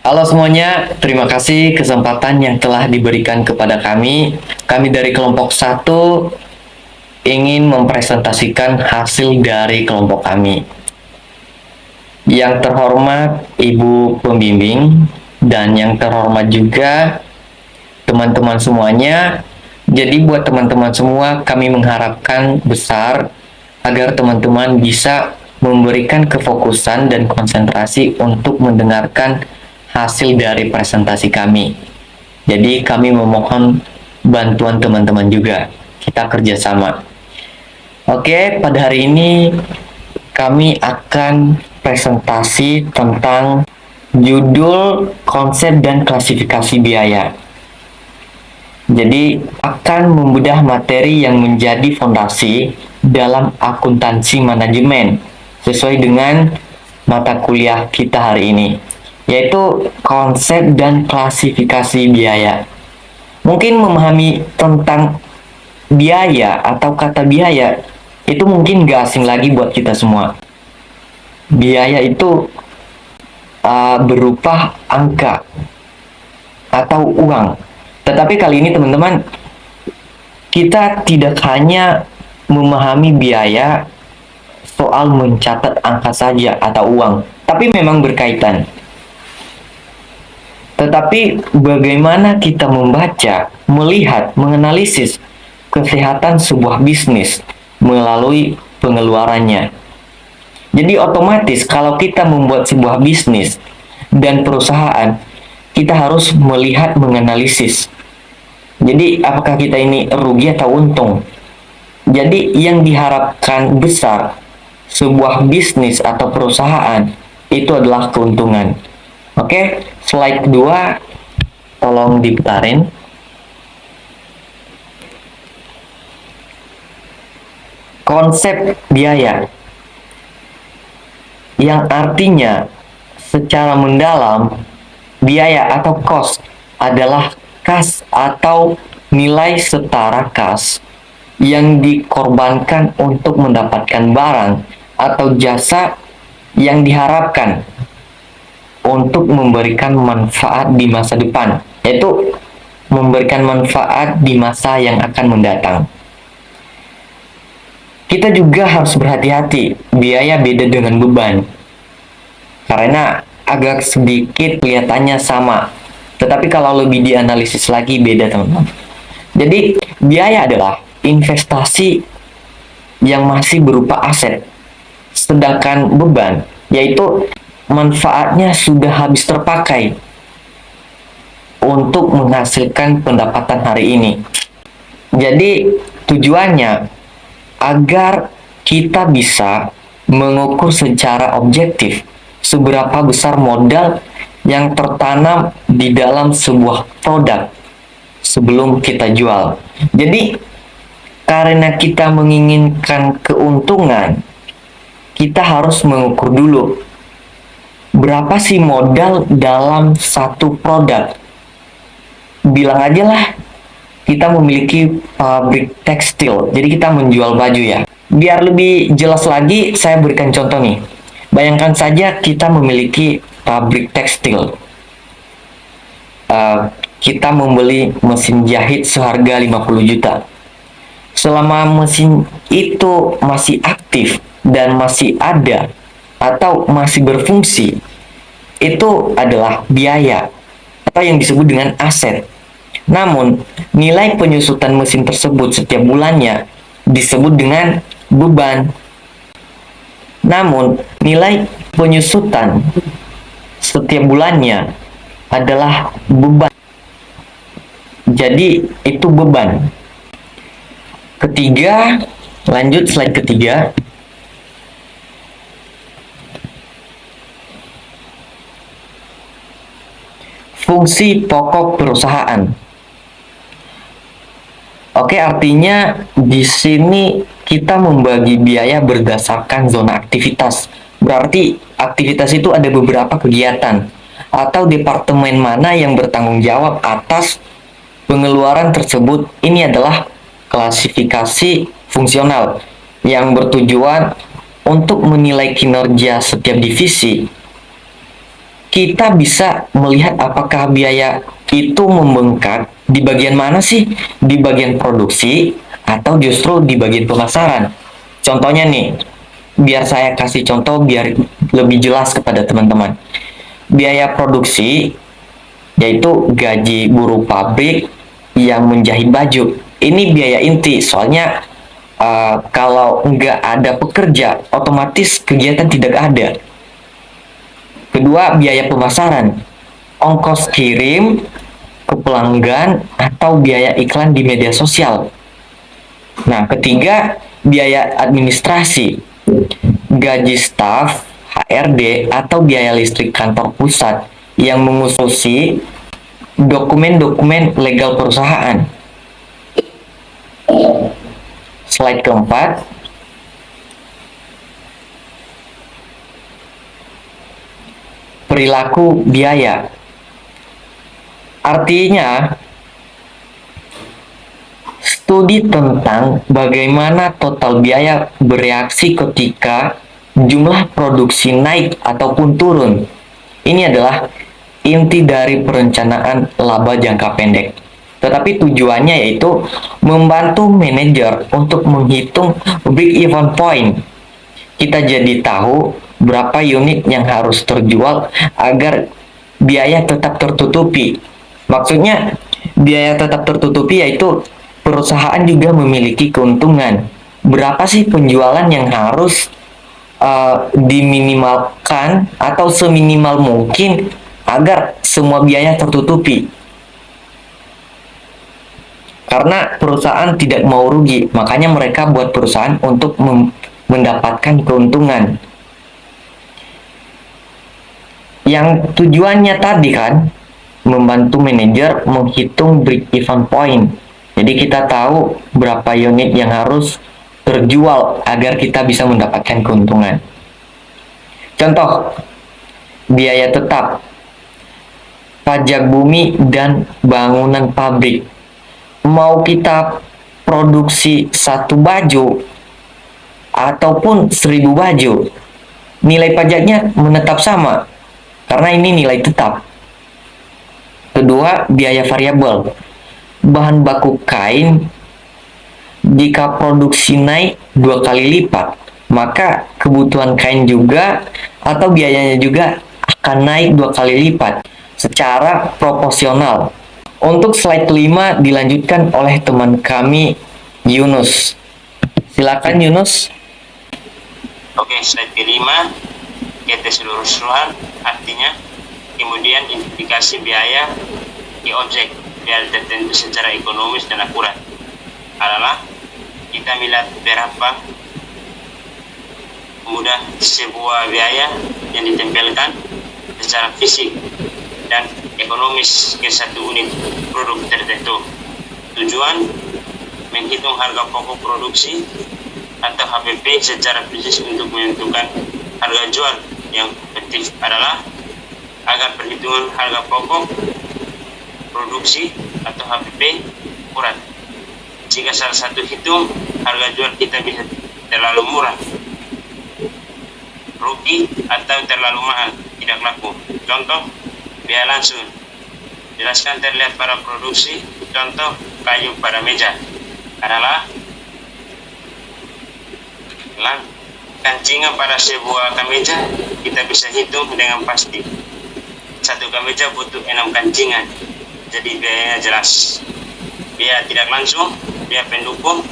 Halo semuanya, terima kasih kesempatan yang telah diberikan kepada kami. Kami dari kelompok satu ingin mempresentasikan hasil dari kelompok kami. Yang terhormat Ibu Pembimbing dan yang terhormat juga teman-teman semuanya. Jadi buat teman-teman semua, kami mengharapkan besar agar teman-teman bisa memberikan kefokusan dan konsentrasi untuk mendengarkan hasil dari presentasi kami. Jadi kami memohon bantuan teman-teman juga. Kita kerjasama. Oke, pada hari ini kami akan presentasi tentang judul, konsep, dan klasifikasi biaya. Jadi akan membedah materi yang menjadi fondasi dalam akuntansi manajemen sesuai dengan mata kuliah kita hari ini, yaitu konsep dan klasifikasi biaya. Mungkin memahami tentang biaya atau kata biaya itu mungkin gak asing lagi buat kita semua. Biaya itu berupa angka atau uang. Tetapi kali ini teman-teman, kita tidak hanya memahami biaya soal mencatat angka saja atau uang, tapi memang berkaitan. Tetapi bagaimana kita membaca, melihat, menganalisis kesehatan sebuah bisnis melalui pengeluarannya. Jadi otomatis kalau kita membuat sebuah bisnis dan perusahaan, kita harus melihat, menganalisis. Jadi apakah kita ini rugi atau untung? Jadi yang diharapkan besar sebuah bisnis atau perusahaan itu adalah keuntungan. Oke, slide kedua tolong diputarin. Konsep biaya yang artinya secara mendalam biaya atau cost adalah kas atau nilai setara kas yang dikorbankan untuk mendapatkan barang atau jasa yang diharapkan untuk memberikan manfaat di masa depan, yaitu memberikan manfaat di masa yang akan mendatang. Kita juga harus berhati-hati, biaya beda dengan beban, karena agak sedikit kelihatannya sama, tetapi kalau lebih dianalisis lagi beda teman-teman. Jadi biaya adalah investasi yang masih berupa aset, sedangkan beban yaitu manfaatnya sudah habis terpakai untuk menghasilkan pendapatan hari ini. Jadi tujuannya agar kita bisa mengukur secara objektif seberapa besar modal yang tertanam di dalam sebuah produk sebelum kita jual. Jadi karena kita menginginkan keuntungan, kita harus mengukur dulu berapa sih modal dalam satu produk. Bilang aja lah kita memiliki pabrik tekstil, jadi kita menjual baju ya. Biar lebih jelas lagi, saya berikan contoh nih. Bayangkan saja kita memiliki pabrik tekstil. Kita membeli mesin jahit seharga 50 juta. Selama mesin itu masih aktif dan masih ada atau masih berfungsi, itu adalah biaya atau yang disebut dengan aset. Namun, nilai penyusutan mesin tersebut setiap bulannya disebut dengan beban. Namun, nilai penyusutan setiap bulannya adalah beban. Jadi, itu beban. Ketiga, lanjut slide ketiga. Fungsi pokok perusahaan. Oke, artinya di sini kita membagi biaya berdasarkan zona aktivitas. Berarti aktivitas itu ada beberapa kegiatan atau departemen mana yang bertanggung jawab atas pengeluaran tersebut. Ini adalah klasifikasi fungsional yang bertujuan untuk menilai kinerja setiap divisi kita bisa melihat apakah biaya itu membengkak di bagian mana sih? Di bagian produksi atau justru di bagian pemasaran? Contohnya nih, biar saya kasih contoh biar lebih jelas kepada teman-teman. Biaya produksi yaitu gaji buruh pabrik yang menjahit baju. Ini biaya inti, soalnya kalau nggak ada pekerja, otomatis kegiatan tidak ada. Kedua, biaya pemasaran, ongkos kirim ke pelanggan atau biaya iklan di media sosial. Nah, ketiga, biaya administrasi, gaji staf, HRD, atau biaya listrik kantor pusat yang mengurusi dokumen-dokumen legal perusahaan. Slide keempat, perilaku biaya. Artinya, studi tentang bagaimana total biaya bereaksi ketika jumlah produksi naik ataupun turun. Ini adalah inti dari perencanaan laba jangka pendek. Tetapi tujuannya yaitu membantu manajer untuk menghitung break-even point. Kita jadi tahu berapa unit yang harus terjual agar biaya tetap tertutupi. Maksudnya, biaya tetap tertutupi yaitu perusahaan juga memiliki keuntungan. Berapa sih penjualan yang harus diminimalkan atau seminimal mungkin agar semua biaya tertutupi. Karena perusahaan tidak mau rugi, makanya mereka buat perusahaan untuk mendapatkan keuntungan. Yang tujuannya tadi kan, membantu manajer menghitung break-even point. Jadi kita tahu berapa unit yang harus terjual agar kita bisa mendapatkan keuntungan. Contoh, biaya tetap, pajak bumi dan bangunan pabrik. Mau kita produksi 1 baju ataupun 1.000 baju, nilai pajaknya menetap sama karena ini nilai tetap. Kedua, biaya variabel, bahan baku kain. Jika produksi naik 2 kali lipat, maka kebutuhan kain juga atau biayanya juga akan naik 2 kali lipat secara proporsional. Untuk slide kelima dilanjutkan oleh teman kami Yunus. Silakan Yunus. Oke, slide kelima, keseluruhan artinya kemudian identifikasi biaya di objek biar tertentu secara ekonomis dan akurat adalah kita melihat berapa mudah sebuah biaya yang ditempelkan secara fisik dan ekonomis ke satu unit produk tertentu. Tujuan menghitung harga pokok produksi atau HPP secara fisik untuk menentukan harga jual. Yang efektif adalah agar perhitungan harga pokok produksi atau HPP akurat. Jika salah satu hitung harga jual kita bisa terlalu murah, rugi atau terlalu mahal, tidak laku. Contoh, biaya langsung. Jelaskan terlihat pada produksi. Contoh, kayu pada meja adalah kancingan pada sebuah kemeja kita bisa hitung dengan pasti. Satu kemeja butuh 6 kancingan, jadi biayanya jelas. Biaya tidak langsung, biaya pendukung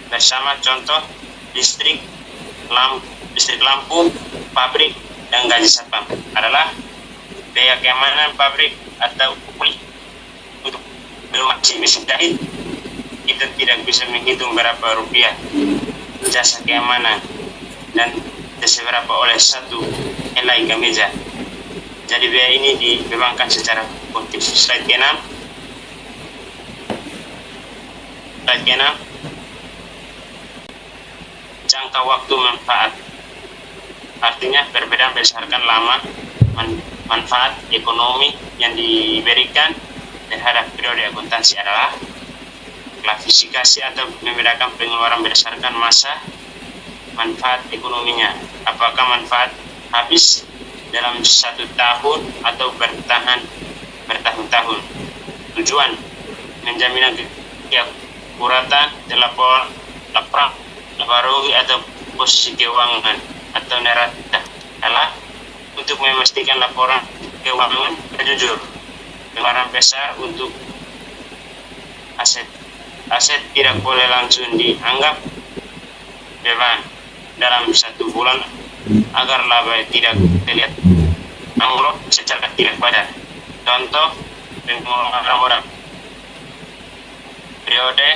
bersama contoh listrik, lampu, pabrik, dan gaji satpam adalah biaya keamanan pabrik atau kulit untuk beroperasi mesin jahit. Kita tidak bisa menghitung berapa rupiah jasa keamanan dan seberapa oleh satu helai kemeja. Jadi biaya ini dibebankan secara kolektif. Slide ke-6. Jangka waktu manfaat. Artinya perbedaan berdasarkan lama manfaat ekonomi yang diberikan terhadap periode akuntansi adalah klasifikasi atau membedakan pengeluaran berdasarkan masa manfaat ekonominya. Apakah manfaat habis dalam 1 tahun atau bertahun-tahun. Tujuan menjamin keakuratan laporan laporan atau posisi keuangan atau neraca adalah untuk memastikan laporan keuangan jujur. Pengeluaran besar untuk aset tidak boleh langsung dianggap beban dalam 1 bulan agar laba tidak terlihat anggap secara tidak wajar. Contoh pengeluaran modal periode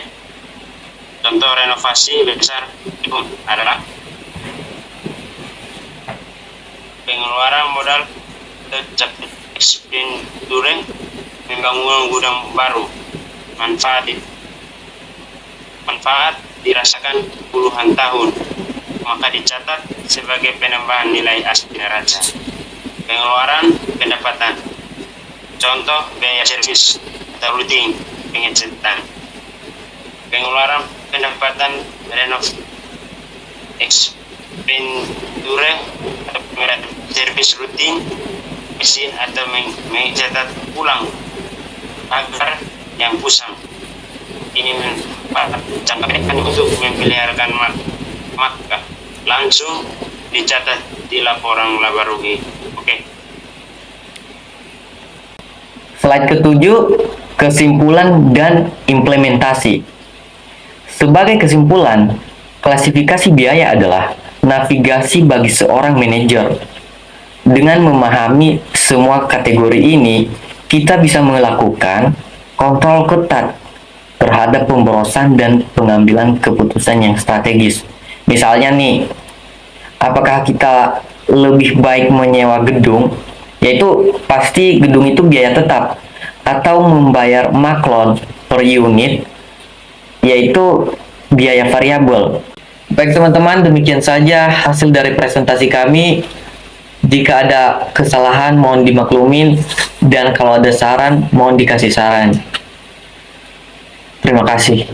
contoh renovasi besar adalah pengeluaran modal atau expenditure membangun gudang baru. Manfaat dirasakan puluhan tahun, maka dicatat sebagai penambahan nilai asli neraca. Pengeluaran pendapatan, contoh biaya servis atau rutin pengecetan. Pengeluaran pendapatan renov expenditure atau servis rutin mesin atau mencetak ulang agar yang usang. Ini jangka pendek untuk memeliharakan maka langsung dicatat di laporan laba rugi. Oke. Slide ke-7, kesimpulan dan implementasi. Sebagai kesimpulan, klasifikasi biaya adalah navigasi bagi seorang manajer. Dengan memahami semua kategori ini, kita bisa melakukan kontrol ketat terhadap pemborosan dan pengambilan keputusan yang strategis. Misalnya nih, apakah kita lebih baik menyewa gedung, yaitu pasti gedung itu biaya tetap, atau membayar maklon per unit, yaitu biaya variabel. Baik teman-teman, demikian saja hasil dari presentasi kami. Jika ada kesalahan mohon dimaklumin, dan kalau ada saran mohon dikasih saran. Terima kasih.